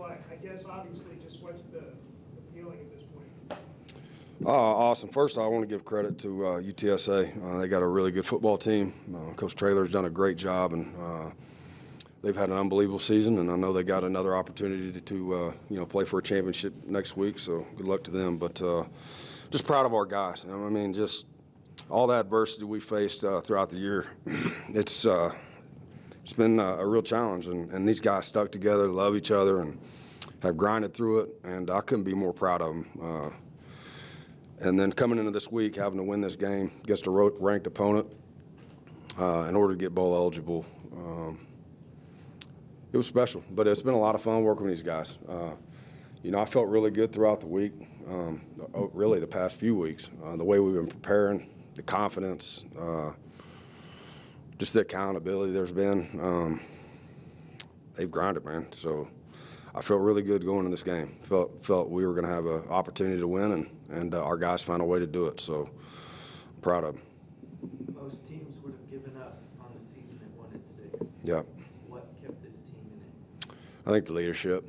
but I guess obviously just what's the feeling at this point? Awesome. First, I want to give credit to UTSA. They got a really good football team. Coach Traylor's done a great job, and they've had an unbelievable season. And I know they got another opportunity to play for a championship next week. So good luck to them. But just proud of our guys. I mean, just all the adversity we faced throughout the year. It's been a real challenge, and these guys stuck together, love each other, and have grinded through it. And I couldn't be more proud of them. And then coming into this week, having to win this game against a ranked opponent in order to get bowl eligible, it was special. But it's been a lot of fun working with these guys. I felt really good throughout the week, really the past few weeks. The way we've been preparing, the confidence, just the accountability there's been. They've grinded, man. So I felt really good going in this game. Felt we were going to have an opportunity to win, and our guys found a way to do it. So I'm proud of them. Most teams would have given up on the season at 1-6. Yeah. What kept this team in it? I think the leadership.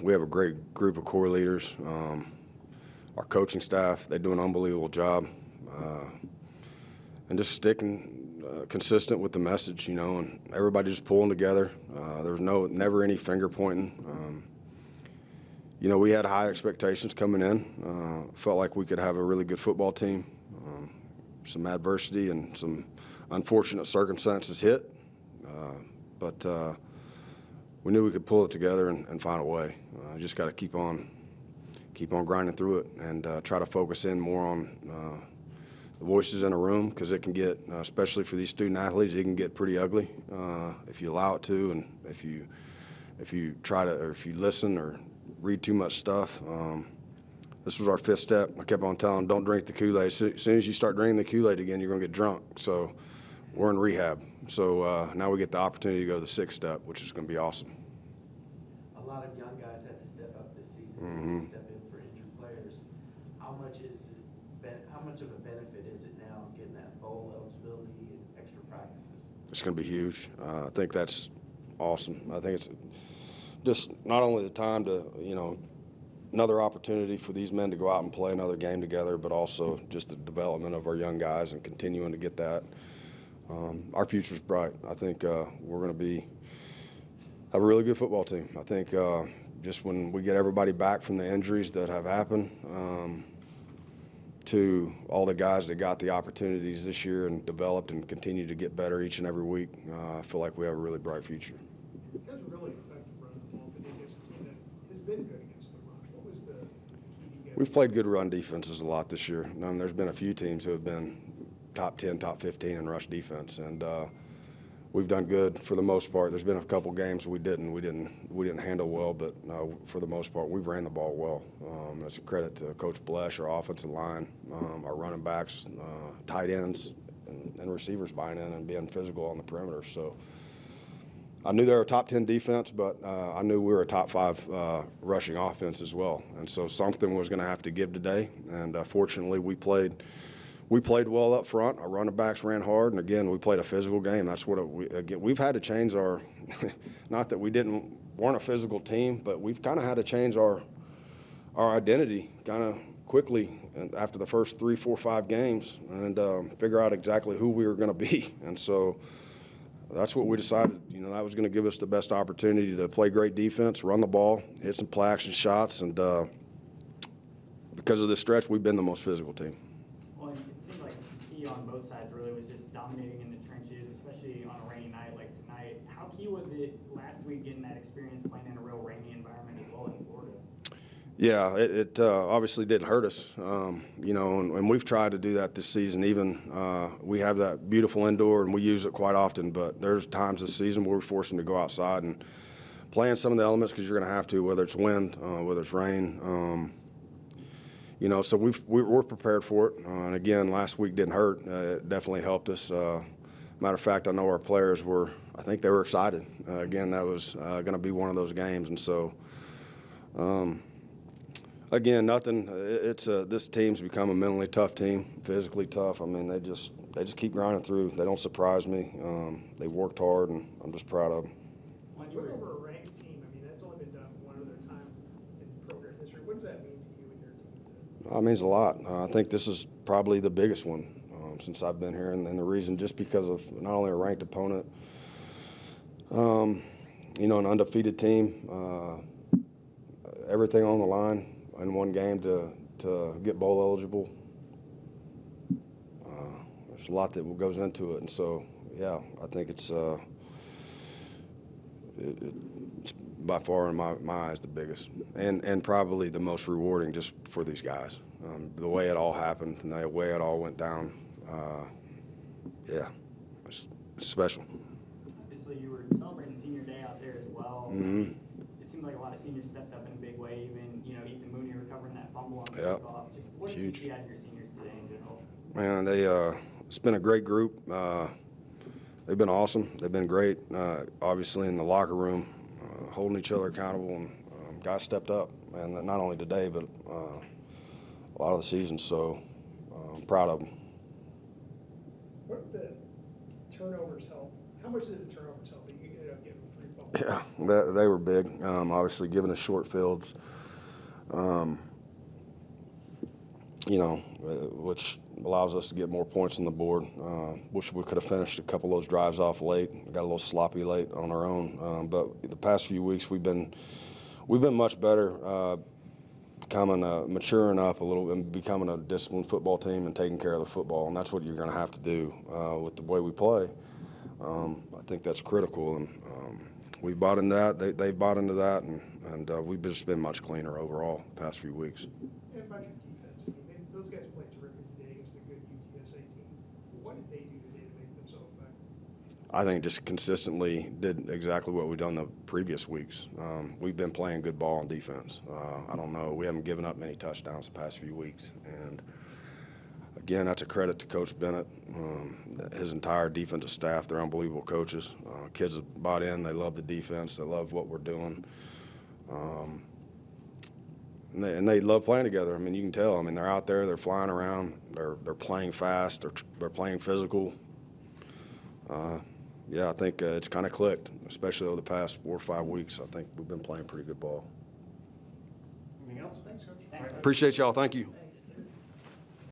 We have a great group of core leaders. Our coaching staff, they do an unbelievable job. And just sticking consistent with the message, and everybody just pulling together. There was never any finger pointing. We had high expectations coming in. Felt like we could have a really good football team. Some adversity and some unfortunate circumstances hit, but we knew we could pull it together and find a way. Just got to keep on grinding through it and try to focus in more on the voices in a room, because it can get, especially for these student athletes, it can get pretty ugly if you allow it to, and if you try to, or if you listen or read too much stuff. This was our fifth step. I kept on telling them, don't drink the Kool-Aid. As soon as you start drinking the Kool-Aid again, you're going to get drunk. So we're in rehab. So now we get the opportunity to go to the sixth step, which is going to be awesome. A lot of young guys had to step up this season, step in for injured players. How much of a benefit is it now getting that bowl eligibility and extra practices? It's going to be huge. I think that's awesome. I think it's just not only the time to, another opportunity for these men to go out and play another game together, but also just the development of our young guys and continuing to get that. Our future's bright. I think we're going to have a really good football team. I think just when we get everybody back from the injuries that have happened, to all the guys that got the opportunities this year and developed and continue to get better each and every week, I feel like we have a really bright future. You guys are really effective running the ball, but against a team that has been good against the run. What was the key to get? We've played good run defenses a lot this year. There's been a few teams who have been top 10, top 15 in rush defense, and we've done good for the most part. There's been a couple games we didn't handle well, but for the most part, we've ran the ball well. That's a credit to Coach Blesh, our offensive line, our running backs, tight ends, and receivers buying in and being physical on the perimeter. So I knew they were a top 10 defense, but I knew we were a top 5 rushing offense as well. And so something was going to have to give today. And fortunately, we played well up front. Our running backs ran hard, and again, we played a physical game. That's what we've had to change our. Not that we weren't a physical team, but we've kind of had to change our identity kind of quickly after the first 3, 4, 5 games, and figure out exactly who we were going to be. And so that's what we decided. That was going to give us the best opportunity to play great defense, run the ball, hit some play action shots, and because of this stretch, we've been the most physical team. Well, it seemed like the key on both sides really was just dominating in the trenches, especially on a rainy night like tonight. How key was it last week getting that experience playing in a real rainy environment as well in Florida? Yeah, it obviously didn't hurt us, and we've tried to do that this season. Even we have that beautiful indoor, and we use it quite often, but there's times this season where we force them to go outside and play in some of the elements, because you're going to have to, whether it's wind, whether it's rain. So we're prepared for it. And again, last week didn't hurt. It definitely helped us. Matter of fact, I know our players I think they were excited. Again, that was going to be one of those games. And so, again, nothing. This team's become a mentally tough team, physically tough. I mean, they just keep grinding through. They don't surprise me. They've worked hard, and I'm just proud of them. When you were over a ranked team, I mean, that's only been done one other time It means a lot. I think this is probably the biggest one since I've been here, and the reason just because of not only a ranked opponent, you know, an undefeated team, everything on the line in one game to get bowl eligible. There's a lot that goes into it, and so yeah, I think it's by far in my eyes the biggest, and probably the most rewarding just for these guys. The way it all happened and the way it all went down, yeah, it's special. Obviously, you were celebrating senior day out there as well. Mm-hmm. It seemed like a lot of seniors stepped up in a big way. Even Ethan Mooney recovering that fumble on the Yep. kickoff. Just what did you Huge. see out of your seniors today in general? Man, it's been a great group. They've been awesome. They've been great. Obviously, in the locker room, holding each other accountable, and guys stepped up, and not only today, but a lot of the season. So I'm proud of them. What did the turnovers help? How much did the turnovers help? You ended up getting 3 fumbles. Yeah, they were big. Obviously, given the short fields, which allows us to get more points on the board. Wish we could have finished a couple of those drives off late. Got a little sloppy late on our own. But the past few weeks, we've been much better, maturing up a little and becoming a disciplined football team and taking care of the football. And that's what you're going to have to do with the way we play. I think that's critical, and we've bought into that. They've bought into that, and we've just been much cleaner overall the past few weeks. And about your defense, I mean, those guys played terrific today against a good UTSA team. What did they do today to make them so effective? I think just consistently did exactly what we've done the previous weeks. We've been playing good ball on defense. I don't know. We haven't given up many touchdowns the past few weeks. And, again, that's a credit to Coach Bennett, his entire defensive staff. They're unbelievable coaches. Kids have bought in. They love the defense. They love what we're doing. And they love playing together. I mean, you can tell. I mean, they're out there. They're flying around. They're playing fast. They're playing physical. Yeah, I think it's kind of clicked, especially over the past 4 or 5 weeks. I think we've been playing pretty good ball. Anything else? Thanks, Coach. Thanks, Coach. Appreciate y'all. Thank you.